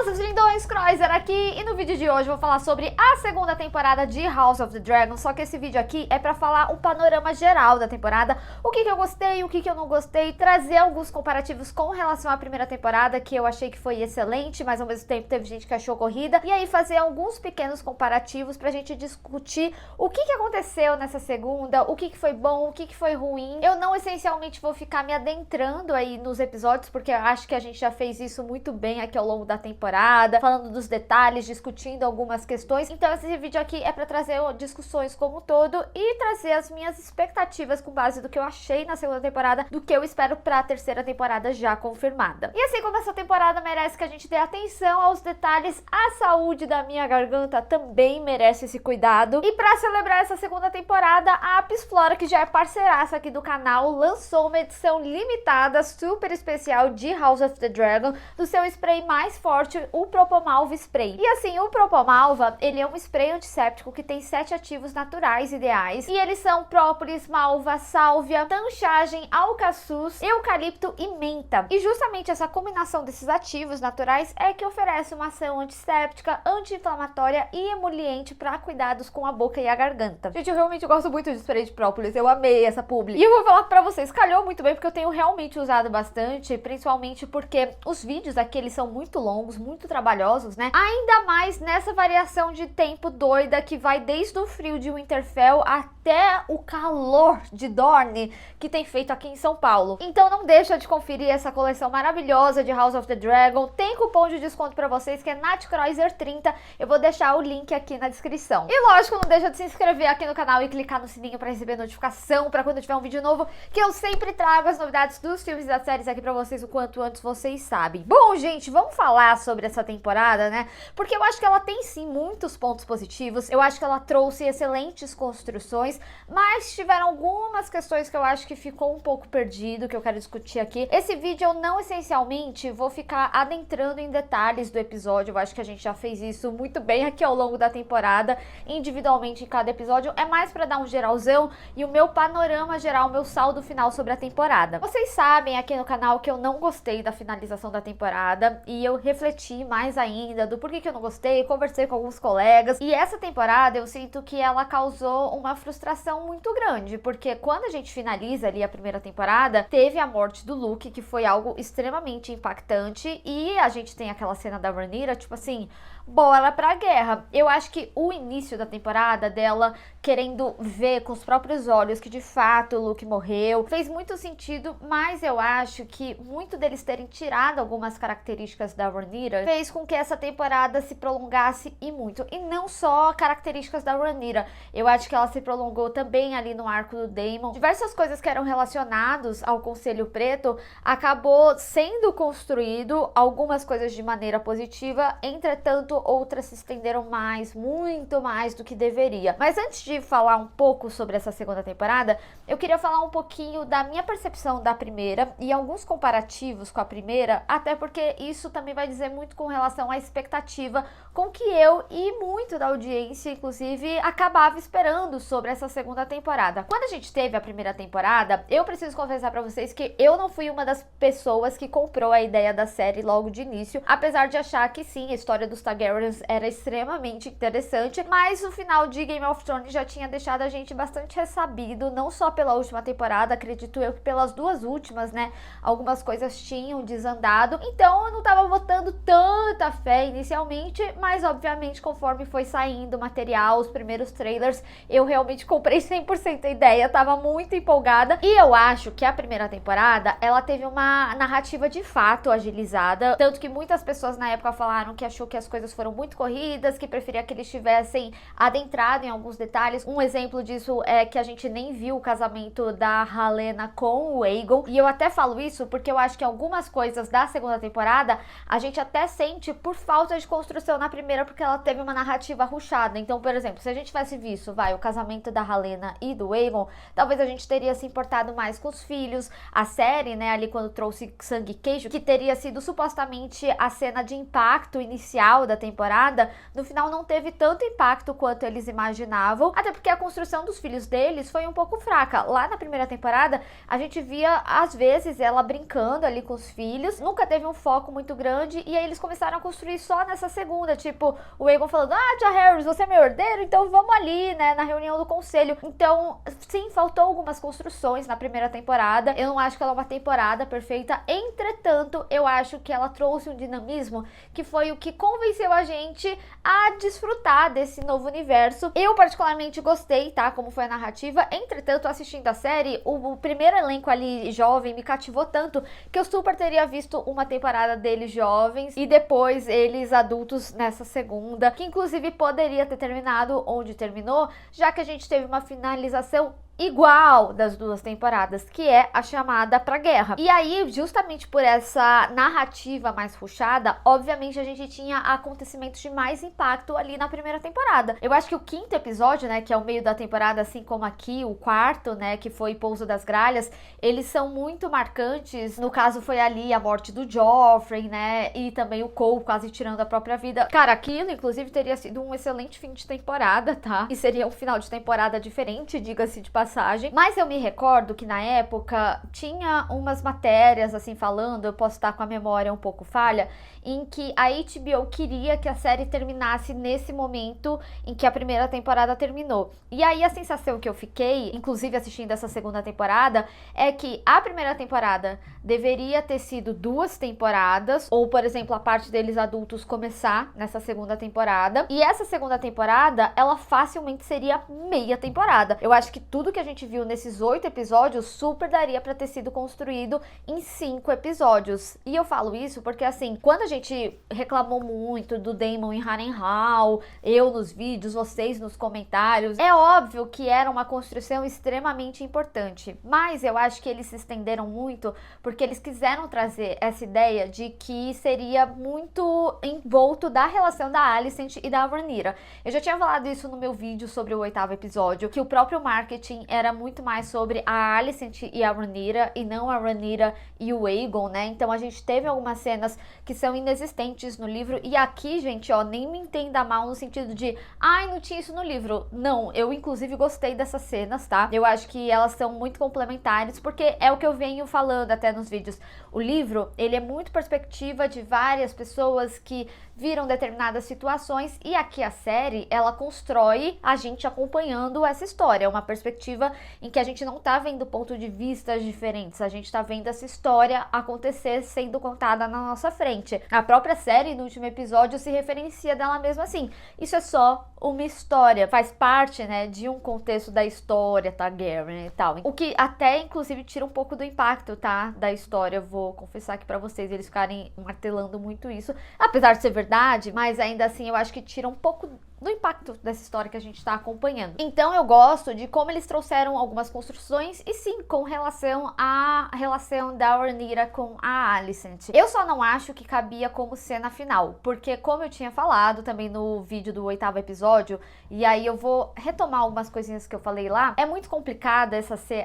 seus lindões, Croiser aqui, e no vídeo de hoje eu vou falar sobre a segunda temporada de House of the Dragon, só que esse vídeo aqui é pra falar um panorama geral da temporada, o que eu gostei, o que eu não gostei, trazer alguns comparativos com relação à primeira temporada, que eu achei que foi excelente, mas ao mesmo tempo teve gente que achou corrida, e aí fazer alguns pequenos comparativos pra gente discutir o que aconteceu nessa segunda, o que foi bom, o que foi ruim. Eu não essencialmente vou ficar me adentrando aí nos episódios, porque eu acho que a gente já fez isso muito bem aqui ao longo da temporada, falando dos detalhes, discutindo algumas questões. Então esse vídeo aqui é para trazer discussões como um todo e trazer as minhas expectativas com base do que eu achei na segunda temporada, do que eu espero para a terceira temporada já confirmada. E assim como essa temporada merece que a gente dê atenção aos detalhes, a saúde da minha garganta também merece esse cuidado. E para celebrar essa segunda temporada, a Apsflora, que já é parceiraça aqui do canal, lançou uma edição limitada, super especial de House of the Dragon, do seu spray mais forte, o Propomalva Spray. E assim, o Propomalva, ele é um spray antisséptico que tem 7 ativos naturais ideais, e eles são própolis, malva, sálvia, tanchagem, alcaçuz, eucalipto e menta. E justamente essa combinação desses ativos naturais é que oferece uma ação antisséptica, anti-inflamatória e emoliente para cuidados com a boca e a garganta. Gente, eu realmente gosto muito de spray de própolis, eu amei essa publi. E eu vou falar pra vocês, calhou muito bem, porque eu tenho realmente usado bastante, principalmente porque os vídeos aqui, eles são muito longos, muito trabalhosos, né? Ainda mais nessa variação de tempo doida que vai desde o frio de Winterfell até o calor de Dorne que tem feito aqui em São Paulo. Então não deixa de conferir essa coleção maravilhosa de House of the Dragon. Tem cupom de desconto pra vocês que é NATHCROISER30. Eu vou deixar o link aqui na descrição. E lógico, não deixa de se inscrever aqui no canal e clicar no sininho pra receber notificação pra quando tiver um vídeo novo, que eu sempre trago as novidades dos filmes e das séries aqui pra vocês o quanto antes vocês sabem. Bom, gente, vamos falar sobre essa temporada, né? Porque eu acho que ela tem sim muitos pontos positivos. Eu acho que ela trouxe excelentes construções, mas tiveram algumas questões que eu acho que ficou um pouco perdido, que eu quero discutir aqui. Esse vídeo eu não essencialmente vou ficar adentrando em detalhes do episódio. Eu acho que a gente já fez isso muito bem aqui ao longo da temporada, individualmente em cada episódio. É mais pra dar um geralzão e o meu panorama geral, o meu saldo final sobre a temporada. Vocês sabem aqui no canal que eu não gostei da finalização da temporada e eu refleti mais ainda do porquê que eu não gostei, conversei com alguns colegas, e essa temporada eu sinto que ela causou uma frustração muito grande, porque quando a gente finaliza ali a primeira temporada, teve a morte do Luke, que foi algo extremamente impactante, e a gente tem aquela cena da Rhaenyra, tipo assim, bora pra guerra. Eu acho que o início da temporada dela querendo ver com os próprios olhos que de fato o Luke morreu, fez muito sentido, mas eu acho que muito deles terem tirado algumas características da Rhaenyra fez com que essa temporada se prolongasse e muito. E não só características da Rhaenyra, eu acho que ela se prolongou também ali no arco do Daemon. Diversas coisas que eram relacionadas ao Conselho Preto acabou sendo construído, algumas coisas de maneira positiva, entretanto outras se estenderam mais, muito mais do que deveria. Mas antes de falar um pouco sobre essa segunda temporada, eu queria falar um pouquinho da minha percepção da primeira e alguns comparativos com a primeira, até porque isso também vai dizer muito com relação à expectativa com que eu e muito da audiência, inclusive, acabava esperando sobre essa segunda temporada. Quando a gente teve a primeira temporada, eu preciso confessar pra vocês que eu não fui uma das pessoas que comprou a ideia da série logo de início, apesar de achar que sim, a história dos Targaryens era extremamente interessante, mas o final de Game of Thrones já tinha deixado a gente bastante ressabido, não só pela última temporada, acredito eu que pelas duas últimas, né? Algumas coisas tinham desandado, então eu não tava botando tanta fé inicialmente, mas obviamente conforme foi saindo o material, os primeiros trailers, eu realmente comprei 100% a ideia, tava muito empolgada, e eu acho que a primeira temporada, ela teve uma narrativa de fato agilizada, tanto que muitas pessoas na época falaram que achou que as coisas foram muito corridas, que preferia que eles tivessem adentrado em alguns detalhes. Um exemplo disso é que a gente nem viu o casamento da Rhaena com o Aegon, e eu até falo isso porque eu acho que algumas coisas da segunda temporada a gente até sente por falta de construção na primeira, porque ela teve uma narrativa rushada. Então, por exemplo, se a gente tivesse visto, o casamento da Rhaena e do Aegon, talvez a gente teria se importado mais com os filhos. A série, né, ali quando trouxe Sangue e Queijo, que teria sido supostamente a cena de impacto inicial da temporada, no final não teve tanto impacto quanto eles imaginavam, até porque a construção dos filhos deles foi um pouco fraca. Lá na primeira temporada, a gente via, às vezes, ela brincando ali com os filhos, nunca teve um foco muito grande, e aí eles eles começaram a construir só nessa segunda, tipo, o Aegon falando, Tia Harris, você é meu herdeiro, então vamos ali, né, na reunião do conselho. Então, sim, faltou algumas construções na primeira temporada. Eu não acho que ela é uma temporada perfeita, entretanto, eu acho que ela trouxe um dinamismo que foi o que convenceu a gente a desfrutar desse novo universo. Eu particularmente gostei, tá, como foi a narrativa, entretanto, assistindo a série, o primeiro elenco ali jovem me cativou tanto que eu super teria visto uma temporada deles jovens e depois eles adultos nessa segunda, que inclusive poderia ter terminado onde terminou, já que a gente teve uma finalização igual das duas temporadas, que é a chamada pra guerra. E aí, justamente por essa narrativa mais rushada, obviamente a gente tinha acontecimentos de mais impacto ali na primeira temporada. Eu acho que o quinto episódio, né, que é o meio da temporada, assim como aqui, o quarto, né, que foi Pouso das Gralhas, eles são muito marcantes. No caso, foi ali a morte do Joffrey, né, e também o Cole quase tirando a própria vida. Cara, aquilo, inclusive, teria sido um excelente fim de temporada, tá? E seria um final de temporada diferente, diga-se de passagem, mas eu me recordo que na época tinha umas matérias assim falando, eu posso estar com a memória um pouco falha, em que a HBO queria que a série terminasse nesse momento em que a primeira temporada terminou. E aí a sensação que eu fiquei, inclusive assistindo essa segunda temporada, é que a primeira temporada deveria ter sido 2 temporadas, ou por exemplo, a parte deles adultos começar nessa segunda temporada, e essa segunda temporada, ela facilmente seria meia temporada. Eu acho que tudo que a gente viu nesses 8 episódios super daria pra ter sido construído em 5 episódios. E eu falo isso porque, assim, quando a gente reclamou muito do Daemon em Harrenhal, eu nos vídeos, vocês nos comentários, é óbvio que era uma construção extremamente importante, mas eu acho que eles se estenderam muito porque eles quiseram trazer essa ideia de que seria muito envolto da relação da Alicent e da Rhaenyra. Eu já tinha falado isso no meu vídeo sobre o 8º episódio, que o próprio marketing era muito mais sobre a Alicent e a Rhaenyra e não a Rhaenyra e o Aegon, né? Então a gente teve algumas cenas que são inexistentes no livro, e aqui, gente, ó, nem me entenda mal no sentido de, ai, não tinha isso no livro. Não, eu inclusive gostei dessas cenas, tá? Eu acho que elas são muito complementares, porque é o que eu venho falando até nos vídeos. O livro, ele é muito perspectiva de várias pessoas que viram determinadas situações, e aqui a série, ela constrói a gente acompanhando essa história, uma perspectiva em que a gente não tá vendo pontos de vista diferentes, a gente tá vendo essa história acontecer sendo contada na nossa frente. A própria série, no último episódio, se referencia dela mesma assim, isso é só uma história, faz parte, né, de um contexto da história Targaryen e tal, o que até, inclusive, tira um pouco do impacto, tá, da história. Eu vou confessar aqui pra vocês, eles ficarem martelando muito isso, apesar de ser verdade, mas ainda assim eu acho que tira um pouco do impacto dessa história que a gente está acompanhando. Então eu gosto de como eles trouxeram algumas construções, e sim, com relação à relação da Rhaenyra com a Alicent. Eu só não acho que cabia como cena final, porque como eu tinha falado também no vídeo do 8º episódio, e aí eu vou retomar algumas coisinhas que eu falei lá, é muito complicada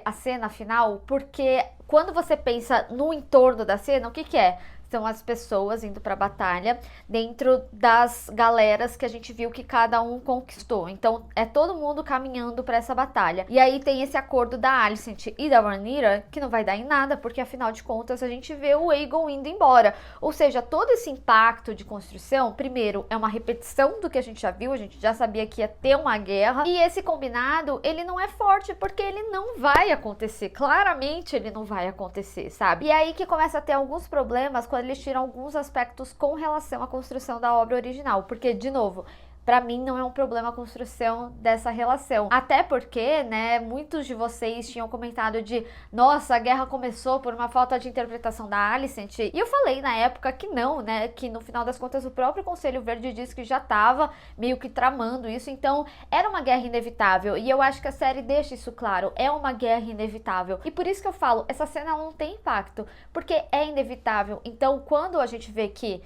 a cena final, porque quando você pensa no entorno da cena, o que que é? São as pessoas indo pra batalha dentro das galeras que a gente viu que cada um conquistou. Então, é todo mundo caminhando pra essa batalha. E aí tem esse acordo da Alicent e da Rhaenyra que não vai dar em nada, porque afinal de contas a gente vê o Aegon indo embora. Ou seja, todo esse impacto de construção, primeiro, é uma repetição do que a gente já viu, a gente já sabia que ia ter uma guerra. E esse combinado, ele não é forte, porque ele não vai acontecer. Claramente ele não vai acontecer, sabe? E aí que começa a ter alguns problemas quando eles tiram alguns aspectos com relação à construção da obra original, porque, de novo, pra mim não é um problema a construção dessa relação, até porque, né, muitos de vocês tinham comentado de, nossa, a guerra começou por uma falta de interpretação da Alicent, e eu falei na época que não, né, que no final das contas o próprio Conselho Verde disse que já tava meio que tramando isso, então era uma guerra inevitável, e eu acho que a série deixa isso claro, é uma guerra inevitável, e por isso que eu falo, essa cena não tem impacto, porque é inevitável. Então quando a gente vê que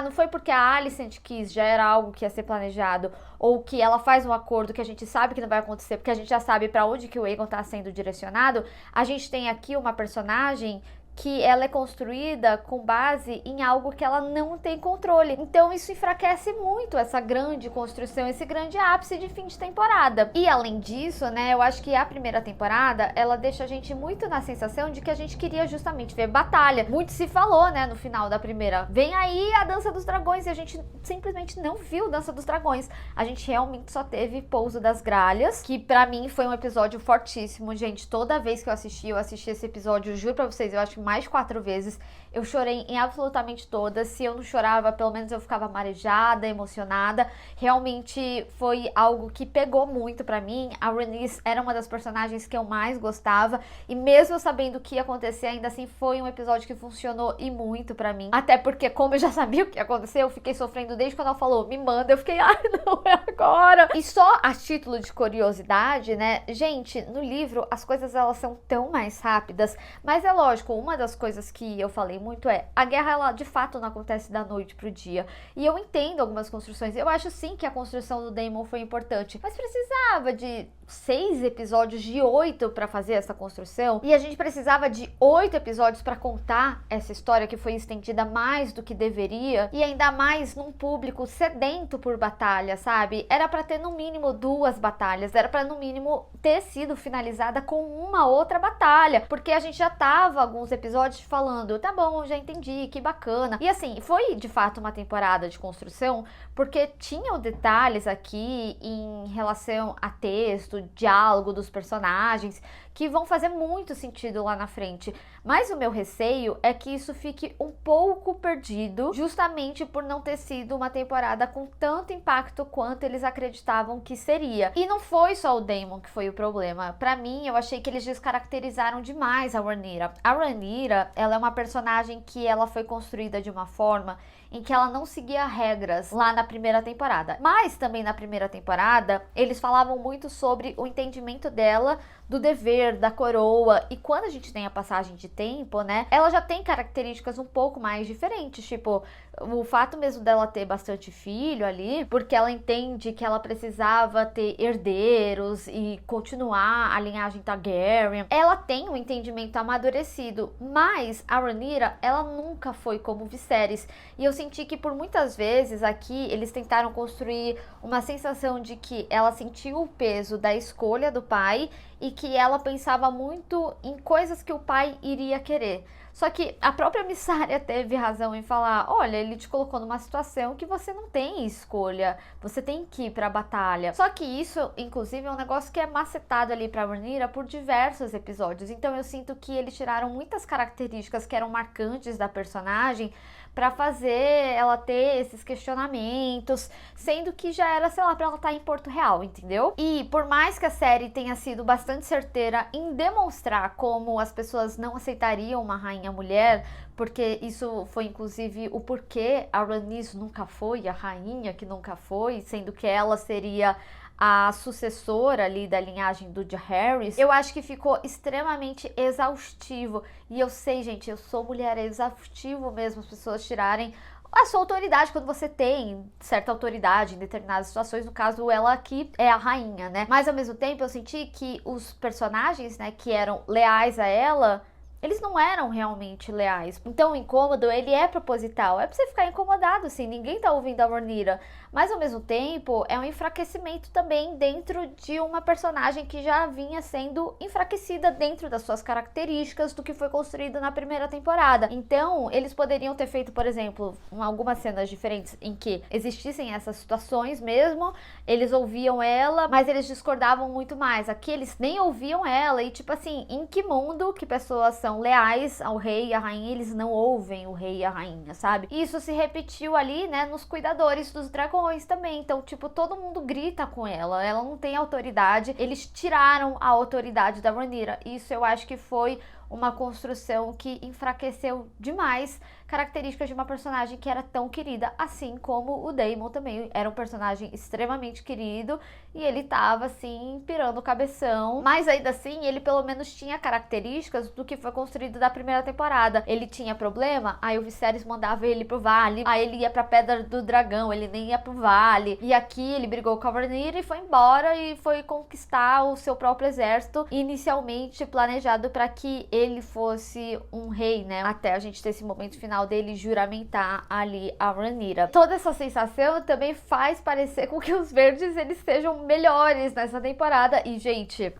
não foi porque a Alicent quis, já era algo que ia ser planejado, ou que ela faz um acordo que a gente sabe que não vai acontecer, porque a gente já sabe pra onde que o Aegon tá sendo direcionado, a gente tem aqui uma personagem que ela é construída com base em algo que ela não tem controle. Então isso enfraquece muito essa grande construção, esse grande ápice de fim de temporada. E além disso, né, eu acho que a primeira temporada, ela deixa a gente muito na sensação de que a gente queria justamente ver batalha. Muito se falou, né, no final da primeira, vem aí a Dança dos Dragões, e a gente simplesmente não viu Dança dos Dragões. A gente realmente só teve Pouso das Gralhas, que pra mim foi um episódio fortíssimo, gente. Toda vez que eu assisti esse episódio, juro pra vocês, eu acho que mais de 4 vezes. Eu chorei em absolutamente todas. Se eu não chorava, pelo menos eu ficava marejada, emocionada. Realmente foi algo que pegou muito pra mim. A Rhaenys era uma das personagens que eu mais gostava. E mesmo eu sabendo o que ia acontecer, ainda assim foi um episódio que funcionou e muito pra mim. Até porque, como eu já sabia o que ia acontecer, eu fiquei sofrendo desde quando ela falou, me manda. Eu fiquei, ai, não é agora. E só a título de curiosidade, né? Gente, no livro as coisas elas são tão mais rápidas. Mas é lógico, uma das coisas que eu falei muito é, a guerra ela de fato não acontece da noite pro dia. E eu entendo algumas construções, eu acho sim que a construção do Daemon foi importante, mas precisava de 6 episódios de 8 para fazer essa construção, e a gente precisava de 8 episódios para contar essa história que foi estendida mais do que deveria, e ainda mais num público sedento por batalha, sabe? Era para ter no mínimo 2 batalhas, era para no mínimo ter sido finalizada com uma outra batalha, porque a gente já tava alguns episódios falando, tá bom, já entendi, que bacana. E assim, foi de fato uma temporada de construção, porque tinham detalhes aqui em relação a texto, diálogo dos personagens, que vão fazer muito sentido lá na frente. Mas o meu receio é que isso fique um pouco perdido, justamente por não ter sido uma temporada com tanto impacto quanto eles acreditavam que seria. E não foi só o Daemon que foi o problema. Pra mim, eu achei que eles descaracterizaram demais a Rhaenyra. A Rhaenyra, ela é uma personagem que ela foi construída de uma forma em que ela não seguia regras lá na primeira temporada. Mas também na primeira temporada, eles falavam muito sobre o entendimento dela do dever, da coroa, e quando a gente tem a passagem de tempo, né, ela já tem características um pouco mais diferentes, tipo, o fato mesmo dela ter bastante filho ali, porque ela entende que ela precisava ter herdeiros e continuar a linhagem Targaryen, ela tem um entendimento amadurecido, mas a Rhaenyra, ela nunca foi como Viserys, e eu senti que por muitas vezes aqui eles tentaram construir uma sensação de que ela sentiu o peso da escolha do pai e que ela pensava muito em coisas que o pai iria querer. Só que a própria Missária teve razão em falar, olha, ele te colocou numa situação que você não tem escolha, você tem que ir pra batalha. Só que isso, inclusive, é um negócio que é macetado ali pra Rhaenyra por diversos episódios. Então eu sinto que eles tiraram muitas características que eram marcantes da personagem pra fazer ela ter esses questionamentos, sendo que já era, sei lá, pra ela estar em Porto Real, entendeu? E por mais que a série tenha sido bastante certeira em demonstrar como as pessoas não aceitariam uma rainha mulher, porque isso foi inclusive o porquê a Rhaenys nunca foi a rainha que nunca foi, sendo que ela seria a sucessora ali da linhagem do Jaehaerys, eu acho que ficou extremamente exaustivo. E eu sei, gente, eu sou mulher, é exaustivo mesmo as pessoas tirarem a sua autoridade quando você tem certa autoridade em determinadas situações, no caso ela aqui é a rainha, né? Mas ao mesmo tempo eu senti que os personagens, né, que eram leais a ela, eles não eram realmente leais. Então o incômodo, ele é proposital. É pra você ficar incomodado, assim. Ninguém tá ouvindo a Rhaenyra. Mas ao mesmo tempo, é um enfraquecimento também dentro de uma personagem que já vinha sendo enfraquecida dentro das suas características do que foi construído na primeira temporada. Então, eles poderiam ter feito, por exemplo, algumas cenas diferentes em que existissem essas situações mesmo. Eles ouviam ela, mas eles discordavam muito mais. Aqui eles nem ouviam ela. E tipo assim, em que mundo que pessoas são leais ao rei e à rainha, eles não ouvem o rei e a rainha, sabe? E isso se repetiu ali, né, nos cuidadores dos dragões também. Então, tipo, todo mundo grita com ela, ela não tem autoridade. Eles tiraram a autoridade da Rhaenyra. Isso eu acho que foi uma construção que enfraqueceu demais características de uma personagem que era tão querida, assim como o Daemon também era um personagem extremamente querido e ele tava assim pirando o cabeção, mas ainda assim ele pelo menos tinha características do que foi construído da primeira temporada. Ele tinha problema, aí o Viserys mandava ele pro vale, aí ele ia pra Pedra do Dragão, ele nem ia pro vale, e aqui ele brigou com a Rhaenyra e foi embora e foi conquistar o seu próprio exército, inicialmente planejado para que ele fosse um rei, né? Até a gente ter esse momento final dele juramentar ali a Rhaenyra. Toda essa sensação também faz parecer com que os verdes eles sejam melhores nessa temporada. E, gente,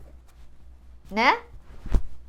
né?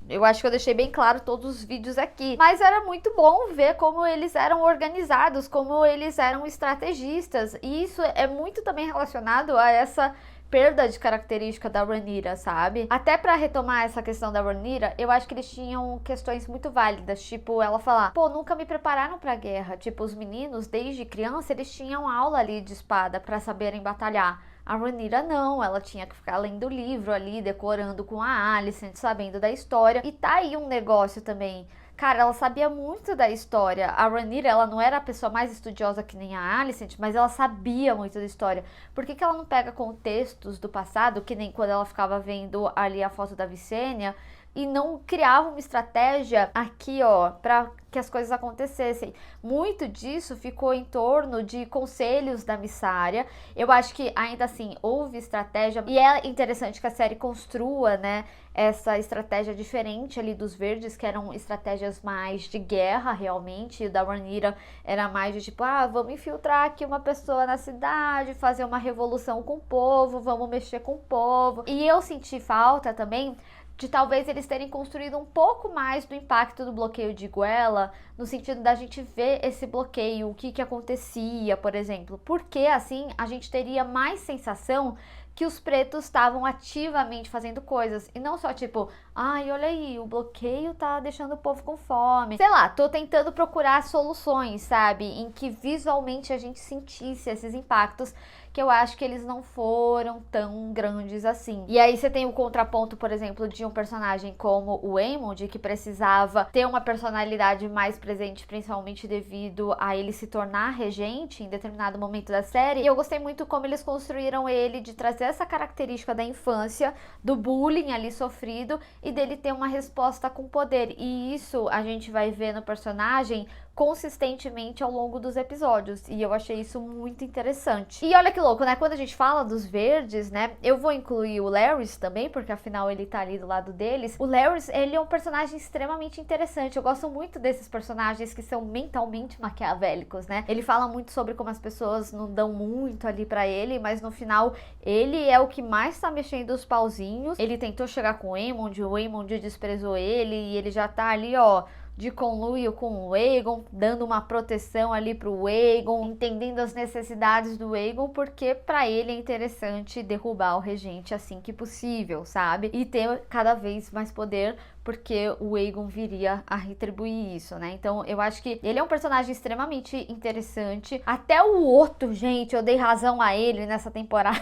Eu acho que eu deixei bem claro todos os vídeos aqui. Mas era muito bom ver como eles eram organizados, como eles eram estrategistas. E isso é muito também relacionado a essa perda de característica da Rhaenyra, sabe? Até pra retomar essa questão da Rhaenyra, eu acho que eles tinham questões muito válidas, tipo, ela falar, pô, nunca me prepararam pra guerra. Tipo, os meninos, desde criança, eles tinham aula ali de espada pra saberem batalhar. A Rhaenyra não, ela tinha que ficar lendo o livro ali, decorando com a Alicent, sabendo da história. E tá aí um negócio também. Cara, ela sabia muito da história. A Rhaenyra, ela não era a pessoa mais estudiosa que nem a Alicent, mas ela sabia muito da história. Por que ela não pega contextos do passado, que nem quando ela ficava vendo ali a foto da Visenya, e não criava uma estratégia aqui, ó, para que as coisas acontecessem? Muito disso ficou em torno de conselhos da Missária. Eu acho que ainda assim houve estratégia, e é interessante que a série construa, né, essa estratégia diferente ali dos verdes, que eram estratégias mais de guerra realmente, e o da Rhaenyra era mais de tipo, vamos infiltrar aqui uma pessoa na cidade, fazer uma revolução com o povo, vamos mexer com o povo. E eu senti falta também de talvez eles terem construído um pouco mais do impacto do bloqueio de Guela, no sentido da gente ver esse bloqueio, o que acontecia, por exemplo, porque assim a gente teria mais sensação que os pretos estavam ativamente fazendo coisas, e não só tipo, ai, olha aí, o bloqueio tá deixando o povo com fome. Sei lá, tô tentando procurar soluções, sabe, em que visualmente a gente sentisse esses impactos, que eu acho que eles não foram tão grandes assim. E aí você tem o contraponto, por exemplo, de um personagem como o Aemond, que precisava ter uma personalidade mais presente, principalmente devido a ele se tornar regente em determinado momento da série. E eu gostei muito como eles construíram ele, de trazer essa característica da infância, do bullying ali sofrido, e dele ter uma resposta com poder. E isso a gente vai ver no personagem consistentemente ao longo dos episódios, e eu achei isso muito interessante. E olha que louco, né, quando a gente fala dos verdes, né, eu vou incluir o Larys também, porque afinal ele tá ali do lado deles. O Larys, ele é um personagem extremamente interessante, eu gosto muito desses personagens que são mentalmente maquiavélicos, né, ele fala muito sobre como as pessoas não dão muito ali pra ele, mas no final ele é o que mais tá mexendo os pauzinhos. Ele tentou chegar com o Aemond desprezou ele, e ele já tá ali, ó, de conluio com o Aegon, dando uma proteção ali pro Aegon, entendendo as necessidades do Aegon, porque para ele é interessante derrubar o regente assim que possível, sabe? E ter cada vez mais poder, porque o Aegon viria a retribuir isso, né? Então eu acho que ele é um personagem extremamente interessante. Até o Otto, gente, eu dei razão a ele nessa temporada.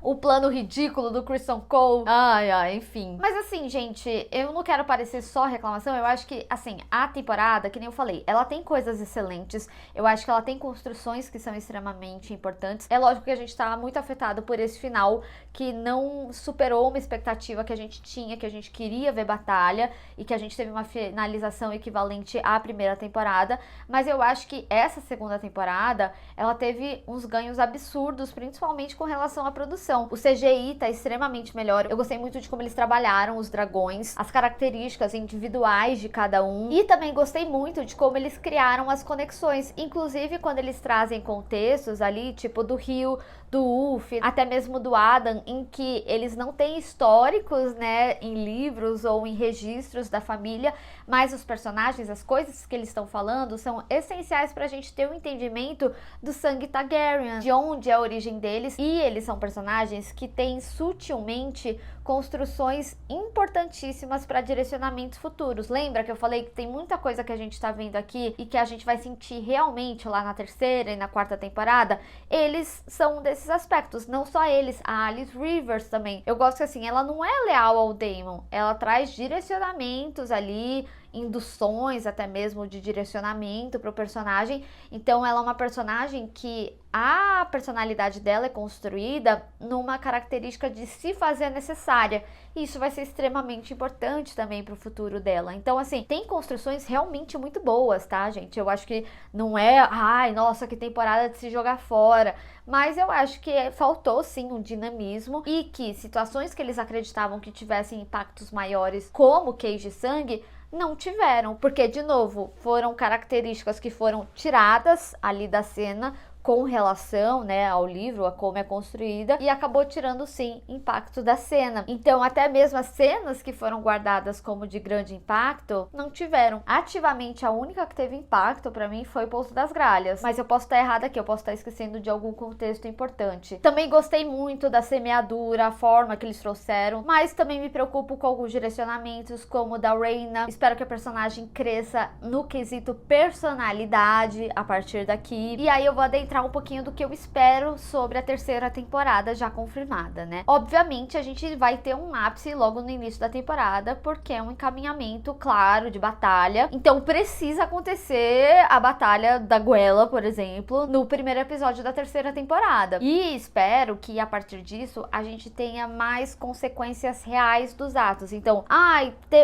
O plano ridículo do Criston Cole. Ai, enfim. Mas assim, gente, eu não quero parecer só reclamação. Eu acho que, assim, a temporada, que nem eu falei, ela tem coisas excelentes. Eu acho que ela tem construções que são extremamente importantes. É lógico que a gente tá muito afetado por esse final, que não superou uma expectativa que a gente tinha, que a gente queria ver batalha, e que a gente teve uma finalização equivalente à primeira temporada. Mas eu acho que essa segunda temporada, ela teve uns ganhos absurdos, principalmente com relação à produção. O CGI tá extremamente melhor. Eu gostei muito de como eles trabalharam os dragões, as características individuais de cada um. E também gostei muito de como eles criaram as conexões. Inclusive, quando eles trazem contextos ali, tipo do Rio, do Ulf, até mesmo do Adam, em que eles não têm históricos, né, em livros ou em registros da família, mas os personagens, as coisas que eles estão falando, são essenciais pra gente ter um entendimento do sangue Targaryen, de onde é a origem deles. E eles são personagens que têm sutilmente construções importantíssimas para direcionamentos futuros. Lembra que eu falei que tem muita coisa que a gente tá vendo aqui e que a gente vai sentir realmente lá na terceira e na quarta temporada? Eles são um desses aspectos, não só eles, a Alice Rivers também. Eu gosto que assim, ela não é leal ao Daemon, ela traz direcionamentos ali induções até mesmo de direcionamento para o personagem. Então ela é uma personagem que a personalidade dela é construída numa característica de se fazer necessária. E isso vai ser extremamente importante também pro futuro dela. Então, assim, tem construções realmente muito boas, tá, gente? Eu acho que não é, ai, nossa, que temporada de se jogar fora. Mas eu acho que faltou, sim, um dinamismo e que situações que eles acreditavam que tivessem impactos maiores, como queijo e sangue, não tiveram. Porque, de novo, foram características que foram tiradas ali da cena, com relação, né, ao livro, a como é construída, e acabou tirando, sim, impacto da cena. Então, até mesmo as cenas que foram guardadas como de grande impacto, não tiveram. Ativamente, a única que teve impacto pra mim foi o Pouso das Gralhas. Mas eu posso estar errada aqui, eu posso estar esquecendo de algum contexto importante. Também gostei muito da semeadura, a forma que eles trouxeram, mas também me preocupo com alguns direcionamentos, como o da Rhaena. Espero que a personagem cresça no quesito personalidade a partir daqui. E aí eu vou adentrar um pouquinho do que eu espero sobre a terceira temporada já confirmada, né? Obviamente a gente vai ter um ápice logo no início da temporada, porque é um encaminhamento claro de batalha. Então precisa acontecer a batalha da Guela, por exemplo, no primeiro episódio da terceira temporada. E espero que a partir disso a gente tenha mais consequências reais dos atos. Então,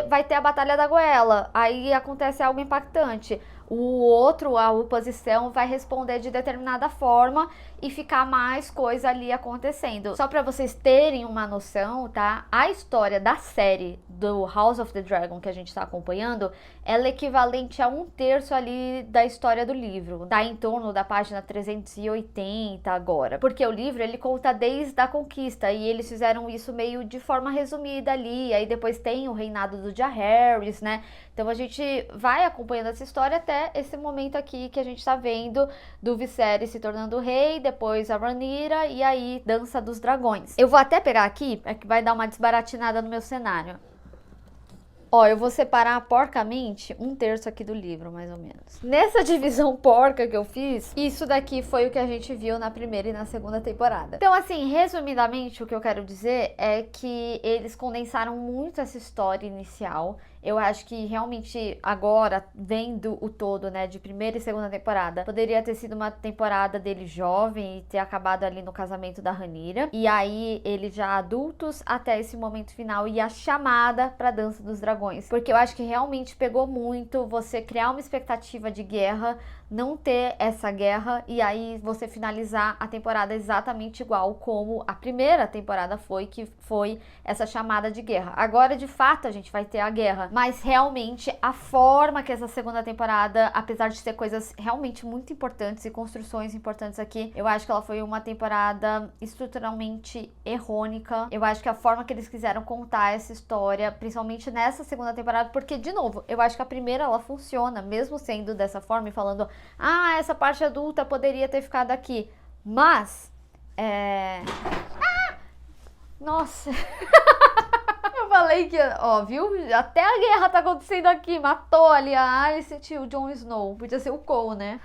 vai ter a batalha da Guela, aí acontece algo impactante. O outro, a oposição, vai responder de determinada forma e ficar mais coisa ali acontecendo. Só pra vocês terem uma noção, tá? A história da série do House of the Dragon que a gente tá acompanhando, ela é equivalente a 1/3 ali da história do livro. Dá em torno da página 380 agora. Porque o livro, ele conta desde a conquista e eles fizeram isso meio de forma resumida ali. Aí depois tem o reinado do Jaehaerys, né? Então a gente vai acompanhando essa história até esse momento aqui que a gente tá vendo do Viserys se tornando rei, depois a Rhaenyra e aí Dança dos Dragões. Eu vou até pegar aqui, é que vai dar uma desbaratinada no meu cenário. Ó, eu vou separar porcamente 1/3 aqui do livro, mais ou menos. Nessa divisão porca que eu fiz, isso daqui foi o que a gente viu na primeira e na segunda temporada. Então, assim, resumidamente, o que eu quero dizer é que eles condensaram muito essa história inicial. Eu acho que realmente agora, vendo o todo, né, de primeira e segunda temporada, poderia ter sido uma temporada dele jovem e ter acabado ali no casamento da Rhaenyra. E aí, eles já adultos até esse momento final e a chamada pra Dança dos Dragões. Porque eu acho que realmente pegou muito você criar uma expectativa de guerra, não ter essa guerra e aí você finalizar a temporada exatamente igual como a primeira temporada foi, que foi essa chamada de guerra. Agora, de fato, a gente vai ter a guerra, mas realmente a forma que essa segunda temporada, apesar de ter coisas realmente muito importantes e construções importantes aqui, eu acho que ela foi uma temporada estruturalmente errônica. Eu acho que a forma que eles quiseram contar essa história, principalmente nessa segunda temporada, porque, de novo, eu acho que a primeira ela funciona, mesmo sendo dessa forma e falando, essa parte adulta poderia ter ficado aqui, mas nossa. Eu falei que, ó, viu? Até a guerra tá acontecendo aqui. Matou ali a Alicent e o Jon Snow. Podia ser o Cole, né?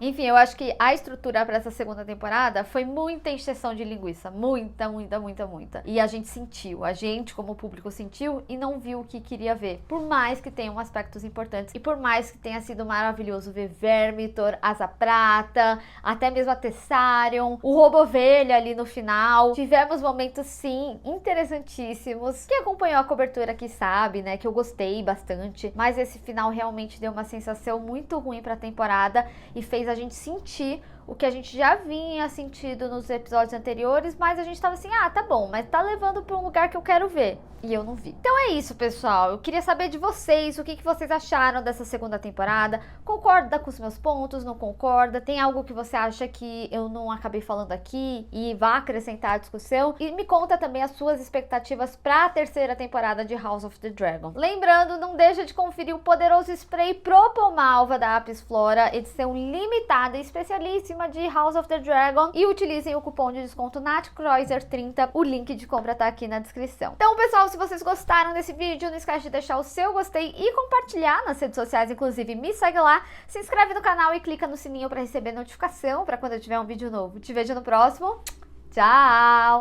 Enfim, eu acho que a estrutura pra essa segunda temporada foi muita encheção de linguiça. Muita, muita, muita, muita. E a gente sentiu. A gente, como público, sentiu e não viu o que queria ver. Por mais que tenham aspectos importantes. E por mais que tenha sido maravilhoso ver Vermithor, Asa Prata, até mesmo a Tessarion, o Roubo Ovelha ali no final. Tivemos momentos, sim, interessantíssimos. Quem acompanhou a cobertura aqui sabe, né, que eu gostei bastante, mas esse final realmente deu uma sensação muito ruim pra temporada e fez a gente sentir o que a gente já vinha sentindo nos episódios anteriores, mas a gente tava assim, tá bom, mas tá levando pra um lugar que eu quero ver. E eu não vi. Então é isso, pessoal. Eu queria saber de vocês, o que vocês acharam dessa segunda temporada. Concorda com os meus pontos? Não concorda? Tem algo que você acha que eu não acabei falando aqui e vá acrescentar à discussão? E me conta também as suas expectativas pra terceira temporada de House of the Dragon. Lembrando, não deixa de conferir o poderoso spray Propomalva da Apis Flora, edição limitada e especialíssima de House of the Dragon, e utilizem o cupom de desconto NATCRUISER30, o link de compra tá aqui na descrição. Então, pessoal, se vocês gostaram desse vídeo, não esquece de deixar o seu gostei e compartilhar nas redes sociais, inclusive me segue lá, se inscreve no canal e clica no sininho para receber notificação para quando eu tiver um vídeo novo. Te vejo no próximo. Tchau!